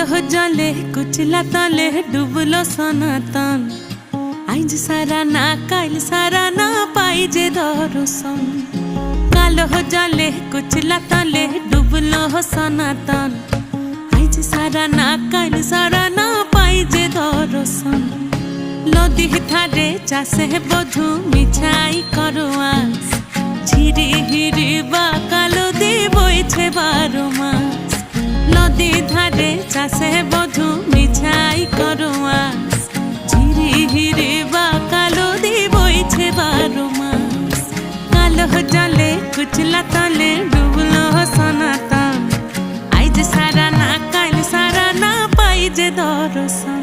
কালো জলে কুচলা তলে ডুবলো সনাতন। আইজ সারা না কাল সারা না পাই যে দর্শন। কালো জলে কুচলা তলে ডুবলো সনাতন। আইজ সারা না কাল সারা না পাই যে দর্শন। নদী ধারে চাষে বধু মিছাই করো আস। ঝিরি হিরি বা কালো দি বইছে 12 মাস। নদী ধারে চাষে বধু মিছাই করো আস। ঝিরি হিরি বা কালো দি বইছে 12 মাস। কালো জলে কুচলা তলে ডুবলো সনাতন। আইজ সারা না কাল সারা না পাই যে দর্শন।